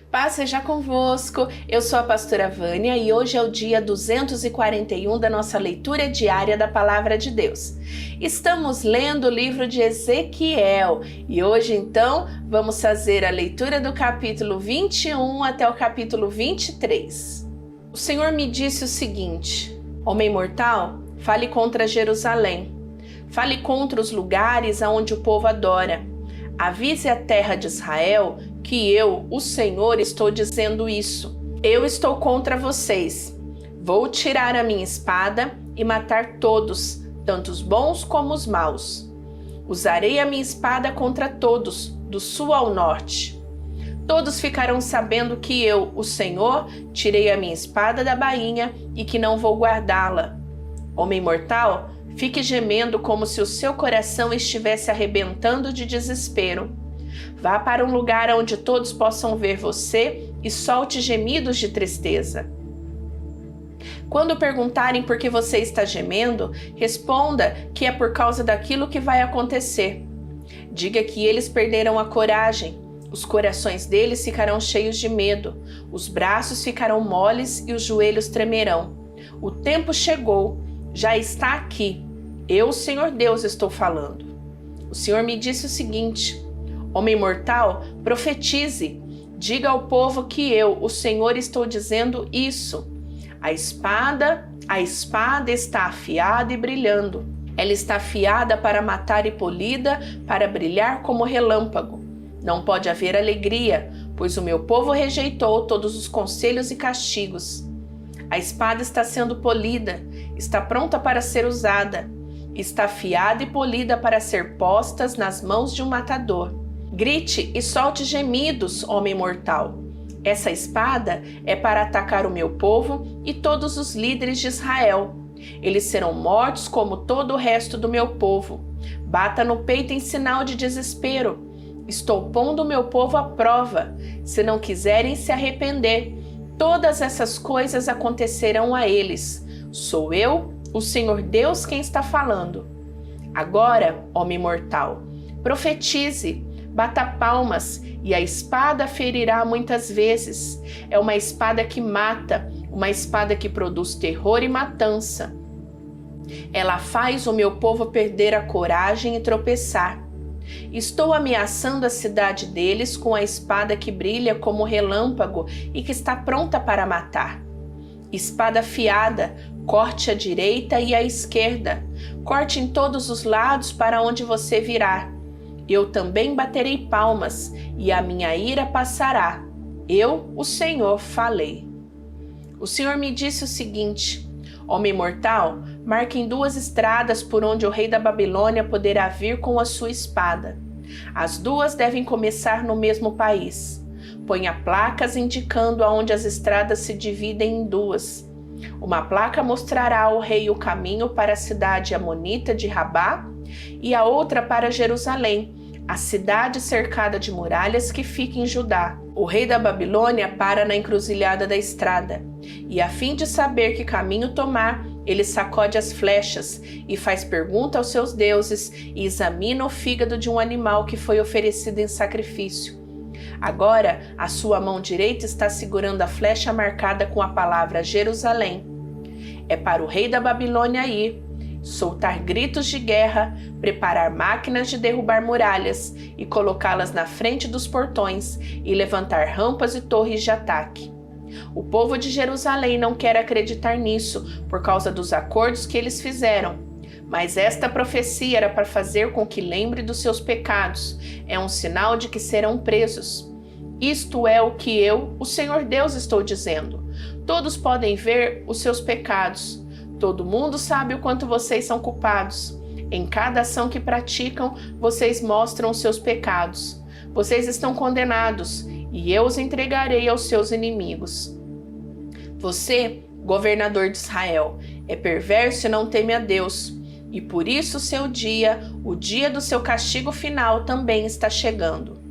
Paz seja convosco, eu sou a pastora Vânia e hoje é o dia 241 da nossa leitura diária da Palavra de Deus. Estamos lendo o livro de Ezequiel e hoje então vamos fazer a leitura do capítulo 21 até o capítulo 23. O Senhor me disse o seguinte: homem mortal, fale contra Jerusalém, fale contra os lugares aonde o povo adora. Avise a terra de Israel que eu, o Senhor, estou dizendo isso. Eu estou contra vocês. Vou tirar a minha espada e matar todos, tanto os bons como os maus. Usarei a minha espada contra todos, do sul ao norte. Todos ficarão sabendo que eu, o Senhor, tirei a minha espada da bainha e que não vou guardá-la. Homem mortal, fique gemendo como se o seu coração estivesse arrebentando de desespero. Vá para um lugar onde todos possam ver você e solte gemidos de tristeza. Quando perguntarem por que você está gemendo, responda que é por causa daquilo que vai acontecer. Diga que eles perderam a coragem, os corações deles ficarão cheios de medo, os braços ficarão moles e os joelhos tremerão. O tempo chegou, já está aqui. Eu, Senhor Deus, estou falando. O Senhor me disse o seguinte: homem mortal, profetize. Diga ao povo que eu, o Senhor, estou dizendo isso. A espada está afiada e brilhando. Ela está afiada para matar e polida para brilhar como relâmpago. Não pode haver alegria, pois o meu povo rejeitou todos os conselhos e castigos. A espada está sendo polida, está pronta para ser usada. Está afiada e polida para ser postas nas mãos de um matador. Grite e solte gemidos, homem mortal. Essa espada é para atacar o meu povo e todos os líderes de Israel. Eles serão mortos como todo o resto do meu povo. Bata no peito em sinal de desespero. Estou pondo o meu povo à prova. Se não quiserem se arrepender, todas essas coisas acontecerão a eles. Sou eu, o Senhor Deus, quem está falando. Agora, homem mortal, profetize, bata palmas e a espada ferirá muitas vezes. É uma espada que mata, uma espada que produz terror e matança. Ela faz o meu povo perder a coragem e tropeçar. Estou ameaçando a cidade deles com a espada que brilha como relâmpago e que está pronta para matar. Espada afiada, corte à direita e à esquerda, corte em todos os lados para onde você virar. Eu também baterei palmas e a minha ira passará. Eu, o Senhor, falei. O Senhor me disse o seguinte: homem mortal, marquem 2 estradas por onde o rei da Babilônia poderá vir com a sua espada. As 2 devem começar no mesmo país. Ponha placas indicando aonde as estradas se dividem em 2. Uma placa mostrará ao rei o caminho para a cidade amonita de Rabá e a outra para Jerusalém, a cidade cercada de muralhas que fica em Judá. O rei da Babilônia para na encruzilhada da estrada e, a fim de saber que caminho tomar, ele sacode as flechas e faz pergunta aos seus deuses e examina o fígado de um animal que foi oferecido em sacrifício. Agora, a sua mão direita está segurando a flecha marcada com a palavra Jerusalém. É para o rei da Babilônia ir, soltar gritos de guerra, preparar máquinas de derrubar muralhas e colocá-las na frente dos portões e levantar rampas e torres de ataque. O povo de Jerusalém não quer acreditar nisso por causa dos acordos que eles fizeram. Mas esta profecia era para fazer com que lembre dos seus pecados. É um sinal de que serão presos. Isto é o que eu, o Senhor Deus, estou dizendo. Todos podem ver os seus pecados. Todo mundo sabe o quanto vocês são culpados. Em cada ação que praticam, vocês mostram os seus pecados. Vocês estão condenados e eu os entregarei aos seus inimigos. Você, governador de Israel, é perverso e não teme a Deus. E por isso o dia do seu castigo final também está chegando.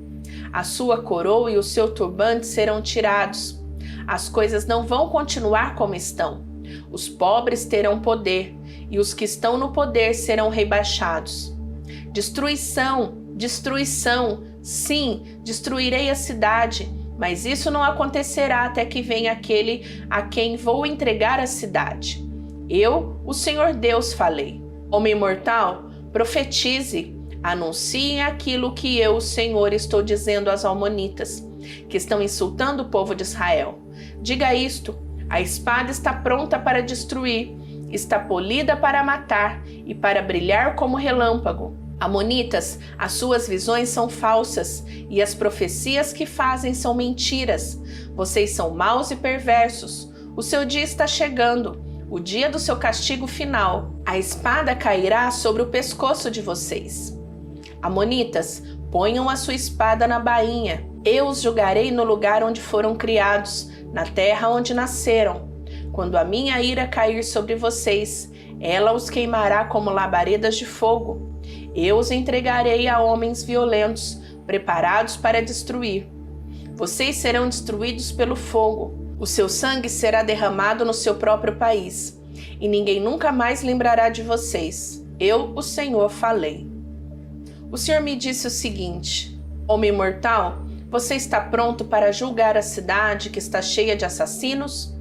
A sua coroa e o seu turbante serão tirados. As coisas não vão continuar como estão. Os pobres terão poder e os que estão no poder serão rebaixados. Destruição, destruição, sim, destruirei a cidade Mas isso não acontecerá até que venha aquele a quem vou entregar a cidade. Eu, o Senhor Deus, falei. Homem mortal, profetize, anuncie aquilo que eu, o Senhor, estou dizendo aos amonitas, que estão insultando o povo de Israel. Diga isto: a espada está pronta para destruir, está polida para matar e para brilhar como relâmpago. Amonitas, as suas visões são falsas e as profecias que fazem são mentiras. Vocês são maus e perversos. O seu dia está chegando, o dia do seu castigo final. A espada cairá sobre o pescoço de vocês. Amonitas, ponham a sua espada na bainha. Eu os julgarei no lugar onde foram criados, na terra onde nasceram. Quando a minha ira cair sobre vocês, ela os queimará como labaredas de fogo. Eu os entregarei a homens violentos, preparados para destruir. Vocês serão destruídos pelo fogo. O seu sangue será derramado no seu próprio país, e ninguém nunca mais lembrará de vocês. Eu, o Senhor, falei. O Senhor me disse o seguinte: homem mortal, você está pronto para julgar a cidade que está cheia de assassinos?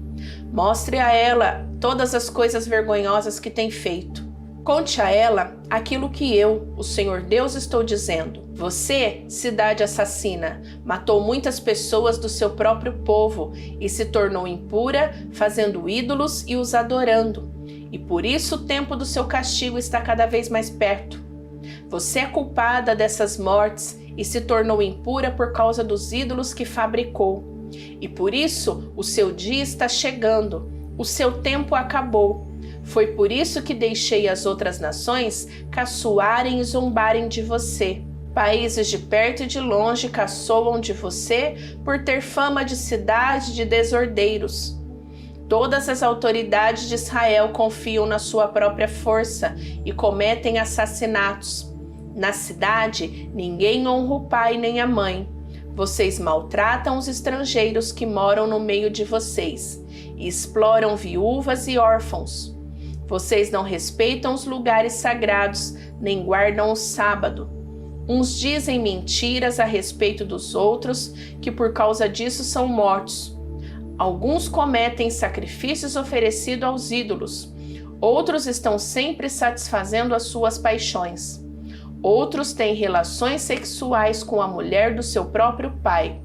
Mostre a ela todas as coisas vergonhosas que tem feito. Conte a ela aquilo que eu, o Senhor Deus, estou dizendo. Você, cidade assassina, matou muitas pessoas do seu próprio povo e se tornou impura, fazendo ídolos e os adorando. E por isso o tempo do seu castigo está cada vez mais perto. Você é culpada dessas mortes e se tornou impura por causa dos ídolos que fabricou. E por isso o seu dia está chegando, o seu tempo acabou. Foi por isso que deixei as outras nações caçoarem e zombarem de você. Países de perto e de longe caçoam de você por ter fama de cidade de desordeiros. Todas as autoridades de Israel confiam na sua própria força e cometem assassinatos. Na cidade, ninguém honra o pai nem a mãe. Vocês maltratam os estrangeiros que moram no meio de vocês e exploram viúvas e órfãos. Vocês não respeitam os lugares sagrados, nem guardam o sábado. Uns dizem mentiras a respeito dos outros, que por causa disso são mortos. Alguns cometem sacrifícios oferecidos aos ídolos. Outros estão sempre satisfazendo as suas paixões. Outros têm relações sexuais com a mulher do seu próprio pai.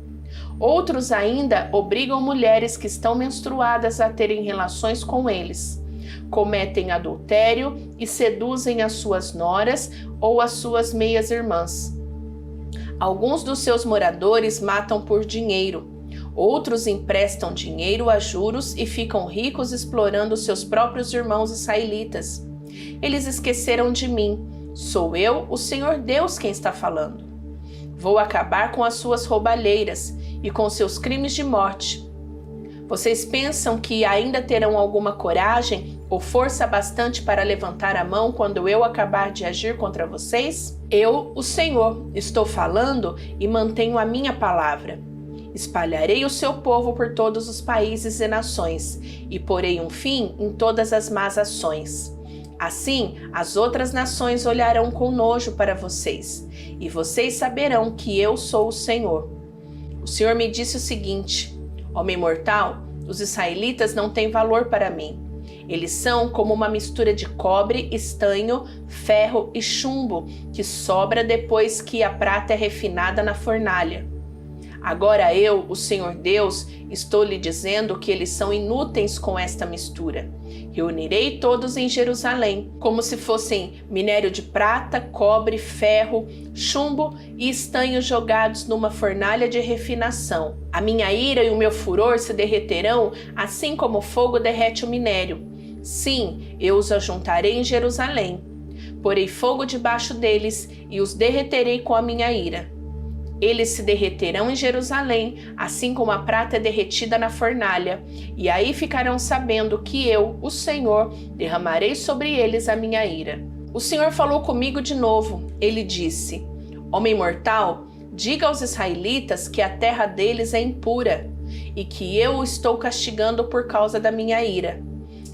Outros ainda obrigam mulheres que estão menstruadas a terem relações com eles. Cometem adultério e seduzem as suas noras ou as suas meias-irmãs. Alguns dos seus moradores matam por dinheiro. Outros emprestam dinheiro a juros e ficam ricos explorando seus próprios irmãos israelitas. Eles esqueceram de mim. Sou eu, o Senhor Deus, quem está falando. Vou acabar com as suas roubalheiras e com seus crimes de morte. Vocês pensam que ainda terão alguma coragem ou força bastante para levantar a mão quando eu acabar de agir contra vocês? Eu, o Senhor, estou falando e mantenho a minha palavra. Espalharei o seu povo por todos os países e nações e porei um fim em todas as más ações. Assim, as outras nações olharão com nojo para vocês e vocês saberão que eu sou o Senhor. O Senhor me disse o seguinte: homem mortal, os israelitas não têm valor para mim. Eles são como uma mistura de cobre, estanho, ferro e chumbo que sobra depois que a prata é refinada na fornalha. Agora eu, o Senhor Deus, estou lhe dizendo que eles são inúteis com esta mistura. Reunirei todos em Jerusalém, como se fossem minério de prata, cobre, ferro, chumbo e estanho jogados numa fornalha de refinação. A minha ira e o meu furor se derreterão, assim como o fogo derrete o minério. Sim, eu os ajuntarei em Jerusalém. Porei fogo debaixo deles e os derreterei com a minha ira. Eles se derreterão em Jerusalém, assim como a prata é derretida na fornalha, e aí ficarão sabendo que eu, o Senhor, derramarei sobre eles a minha ira. O Senhor falou comigo de novo. Ele disse: homem mortal, diga aos israelitas que a terra deles é impura, e que eu o estou castigando por causa da minha ira.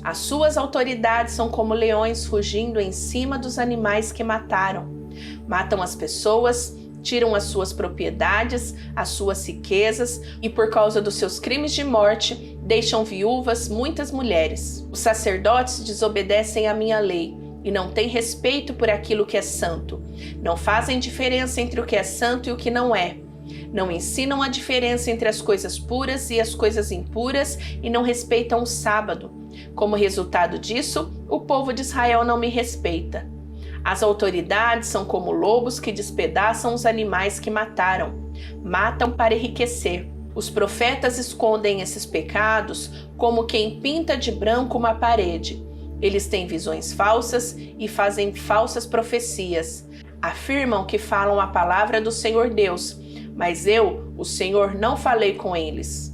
As suas autoridades são como leões rugindo em cima dos animais que mataram. Matam as pessoas, tiram as suas propriedades, as suas riquezas e por causa dos seus crimes de morte, deixam viúvas muitas mulheres. Os sacerdotes desobedecem à minha lei e não têm respeito por aquilo que é santo. Não fazem diferença entre o que é santo e o que não é. Não ensinam a diferença entre as coisas puras e as coisas impuras e não respeitam o sábado. Como resultado disso, o povo de Israel não me respeita. As autoridades são como lobos que despedaçam os animais que mataram. Matam para enriquecer. Os profetas escondem esses pecados como quem pinta de branco uma parede. Eles têm visões falsas e fazem falsas profecias. Afirmam que falam a palavra do Senhor Deus, mas eu, o Senhor, não falei com eles.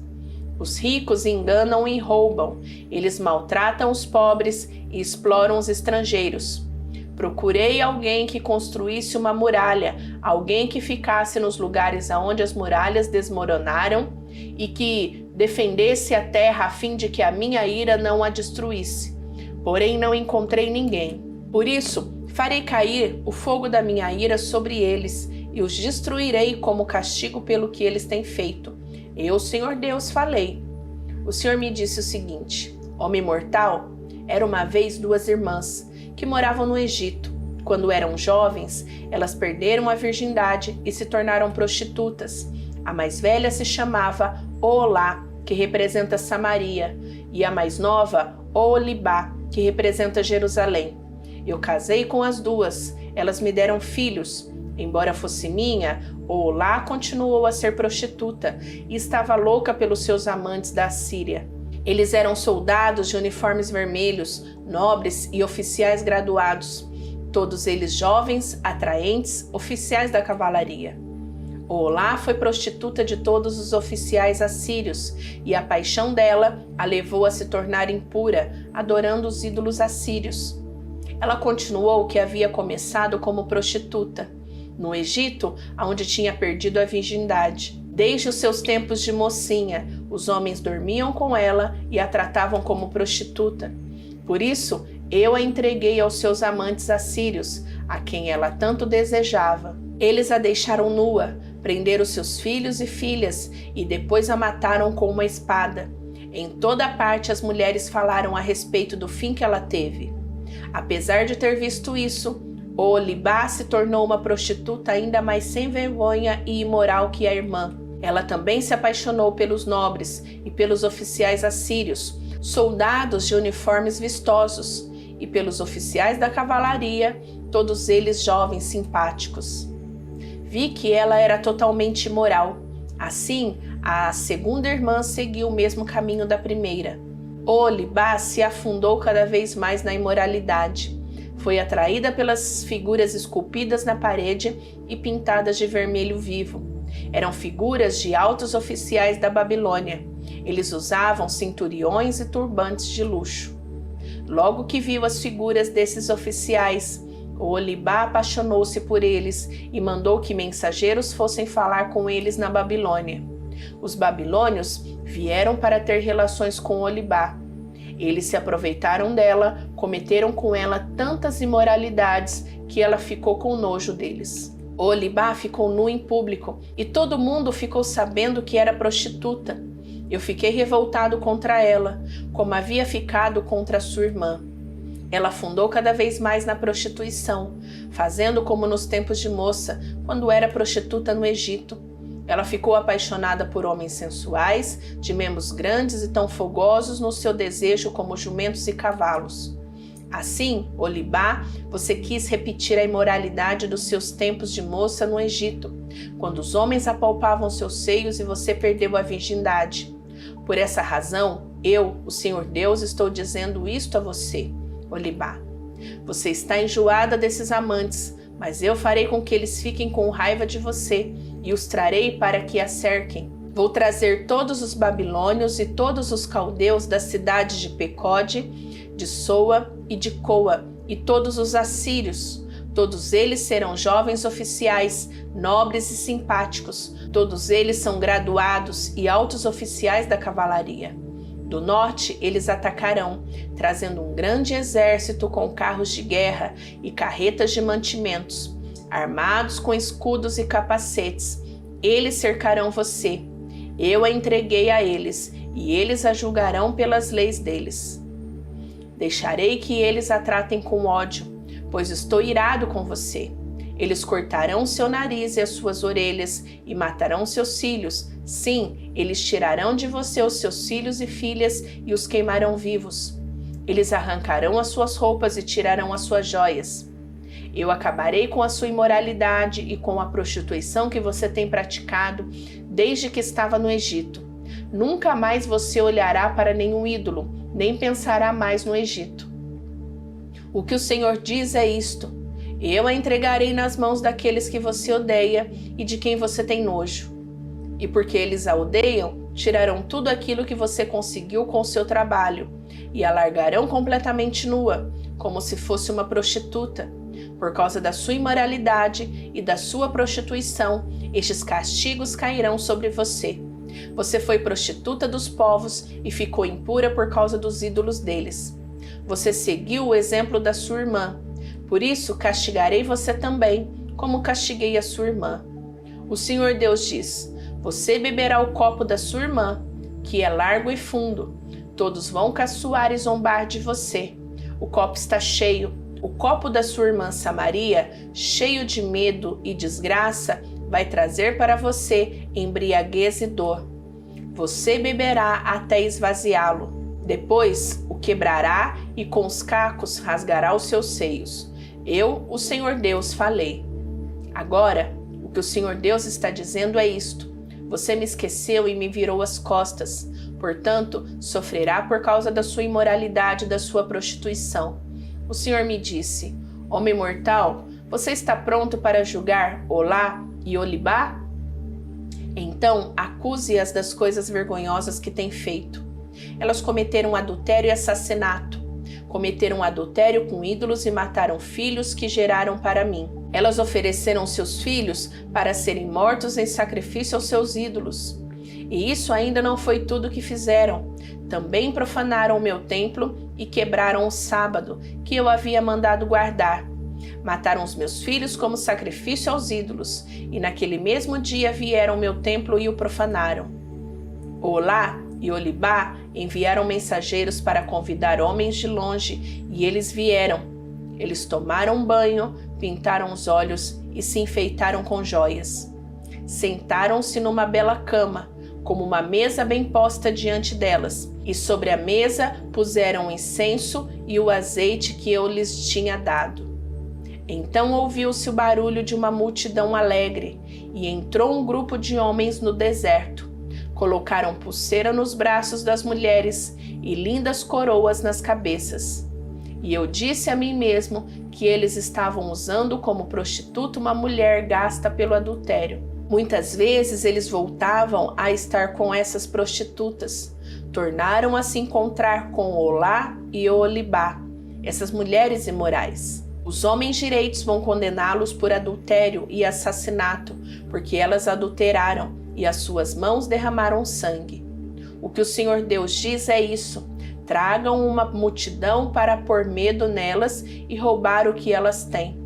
Os ricos enganam e roubam. Eles maltratam os pobres e exploram os estrangeiros. Procurei alguém que construísse uma muralha, alguém que ficasse nos lugares aonde as muralhas desmoronaram e que defendesse a terra a fim de que a minha ira não a destruísse. Porém não encontrei ninguém. Por isso, farei cair o fogo da minha ira sobre eles e os destruirei como castigo pelo que eles têm feito. Eu, Senhor Deus, falei. O Senhor me disse o seguinte: homem mortal, era uma vez duas irmãs que moravam no Egito. Quando eram jovens, elas perderam a virgindade e se tornaram prostitutas. A mais velha se chamava Oholá, que representa Samaria, e a mais nova, Oholibá, que representa Jerusalém. Eu casei com as duas, elas me deram filhos. Embora fosse minha, Oholá continuou a ser prostituta e estava louca pelos seus amantes da Assíria. Eles eram soldados de uniformes vermelhos, nobres e oficiais graduados, todos eles jovens, atraentes, oficiais da cavalaria. Oholá foi prostituta de todos os oficiais assírios, e a paixão dela a levou a se tornar impura, adorando os ídolos assírios. Ela continuou o que havia começado como prostituta, no Egito, onde tinha perdido a virgindade. Desde os seus tempos de mocinha, os homens dormiam com ela e a tratavam como prostituta. Por isso, eu a entreguei aos seus amantes assírios, a quem ela tanto desejava. Eles a deixaram nua, prenderam seus filhos e filhas e depois a mataram com uma espada. Em toda parte as mulheres falaram a respeito do fim que ela teve. Apesar de ter visto isso, Oholibá se tornou uma prostituta ainda mais sem vergonha e imoral que a irmã. Ela também se apaixonou pelos nobres e pelos oficiais assírios, soldados de uniformes vistosos, e pelos oficiais da cavalaria, todos eles jovens simpáticos. Vi que ela era totalmente imoral. Assim, a segunda irmã seguiu o mesmo caminho da primeira. Oholibá se afundou cada vez mais na imoralidade. Foi atraída pelas figuras esculpidas na parede e pintadas de vermelho vivo. Eram figuras de altos oficiais da Babilônia. Eles usavam cinturiões e turbantes de luxo. Logo que viu as figuras desses oficiais, Oholibá apaixonou-se por eles e mandou que mensageiros fossem falar com eles na Babilônia. Os babilônios vieram para ter relações com Oholibá. Eles se aproveitaram dela, cometeram com ela tantas imoralidades que ela ficou com nojo deles. Oholibá ficou nua em público e todo mundo ficou sabendo que era prostituta. Eu fiquei revoltado contra ela, como havia ficado contra sua irmã. Ela afundou cada vez mais na prostituição, fazendo como nos tempos de moça, quando era prostituta no Egito. Ela ficou apaixonada por homens sensuais, de membros grandes e tão fogosos no seu desejo como jumentos e cavalos. Assim, Oholibá, você quis repetir a imoralidade dos seus tempos de moça no Egito, quando os homens apalpavam seus seios e você perdeu a virgindade. Por essa razão, eu, o Senhor Deus, estou dizendo isto a você, Oholibá. Você está enjoada desses amantes, mas eu farei com que eles fiquem com raiva de você e os trarei para que a cerquem. Vou trazer todos os babilônios e todos os caldeus das cidades de Pecode, de Soa e de Coa, e todos os assírios. Todos eles serão jovens oficiais, nobres e simpáticos. Todos eles são graduados e altos oficiais da cavalaria. Do norte eles atacarão, trazendo um grande exército com carros de guerra e carretas de mantimentos. armados com escudos e capacetes. Eles cercarão você. Eu a entreguei a eles, e eles a julgarão pelas leis deles. Deixarei que eles a tratem com ódio, pois estou irado com você. Eles cortarão seu nariz e as suas orelhas e matarão seus filhos. Sim, eles tirarão de você os seus filhos e filhas e os queimarão vivos. Eles arrancarão as suas roupas e tirarão as suas joias. Eu acabarei com a sua imoralidade e com a prostituição que você tem praticado desde que estava no Egito. Nunca mais você olhará para nenhum ídolo, nem pensará mais no Egito. O que o Senhor diz é isto: eu a entregarei nas mãos daqueles que você odeia e de quem você tem nojo. E porque eles a odeiam, tirarão tudo aquilo que você conseguiu com o seu trabalho e a largarão completamente nua, como se fosse uma prostituta. Por causa da sua imoralidade e da sua prostituição, estes castigos cairão sobre você. Você foi prostituta dos povos e ficou impura por causa dos ídolos deles. Você seguiu o exemplo da sua irmã. Por isso castigarei você também, como castiguei a sua irmã. O Senhor Deus diz: você beberá o copo da sua irmã, que é largo e fundo. Todos vão caçoar e zombar de você. O copo está cheio. O copo da sua irmã Samaria, cheio de medo e desgraça, vai trazer para você embriaguez e dor. Você beberá até esvaziá-lo. Depois o quebrará e com os cacos rasgará os seus seios. Eu, o Senhor Deus, falei. Agora, o que o Senhor Deus está dizendo é isto: você me esqueceu e me virou as costas. Portanto, sofrerá por causa da sua imoralidade e da sua prostituição. O Senhor me disse: homem mortal, você está pronto para julgar Olá e Olibá? Então, acuse-as das coisas vergonhosas que têm feito. Elas cometeram adultério e assassinato. Cometeram adultério com ídolos e mataram filhos que geraram para mim. Elas ofereceram seus filhos para serem mortos em sacrifício aos seus ídolos. E isso ainda não foi tudo que fizeram. Também profanaram o meu templo e quebraram o sábado, que eu havia mandado guardar. Mataram os meus filhos como sacrifício aos ídolos, e naquele mesmo dia vieram ao meu templo e o profanaram. Olá e Olibá enviaram mensageiros para convidar homens de longe, e eles vieram. Eles tomaram banho, pintaram os olhos e se enfeitaram com joias. Sentaram-se numa bela cama, como uma mesa bem posta diante delas, e sobre a mesa puseram o incenso e o azeite que eu lhes tinha dado. Então ouviu-se o barulho de uma multidão alegre, e entrou um grupo de homens no deserto. Colocaram pulseira nos braços das mulheres e lindas coroas nas cabeças. E eu disse a mim mesmo que eles estavam usando como prostituta uma mulher gasta pelo adultério. Muitas vezes eles voltavam a estar com essas prostitutas. Tornaram a se encontrar com Olá e Olibá, essas mulheres imorais. Os homens direitos vão condená-los por adultério e assassinato, porque elas adulteraram e as suas mãos derramaram sangue. O que o Senhor Deus diz é isso: tragam uma multidão para pôr medo nelas e roubar o que elas têm.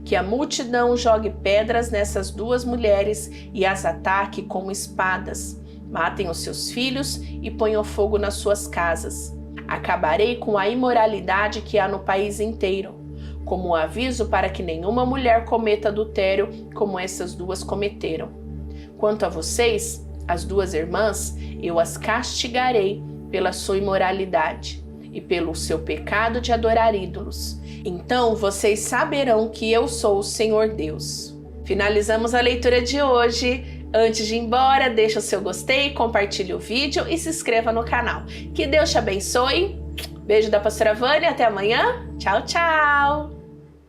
Que a multidão jogue pedras nessas duas mulheres e as ataque com espadas. Matem os seus filhos e ponham fogo nas suas casas. Acabarei com a imoralidade que há no país inteiro, como um aviso para que nenhuma mulher cometa adultério como essas duas cometeram. Quanto a vocês, as duas irmãs, eu as castigarei pela sua imoralidade e pelo seu pecado de adorar ídolos. Então vocês saberão que eu sou o Senhor Deus. Finalizamos a leitura de hoje. Antes de ir embora, deixa o seu gostei, compartilhe o vídeo e se inscreva no canal. Que Deus te abençoe. Beijo da pastora Vânia, até amanhã. Tchau, tchau!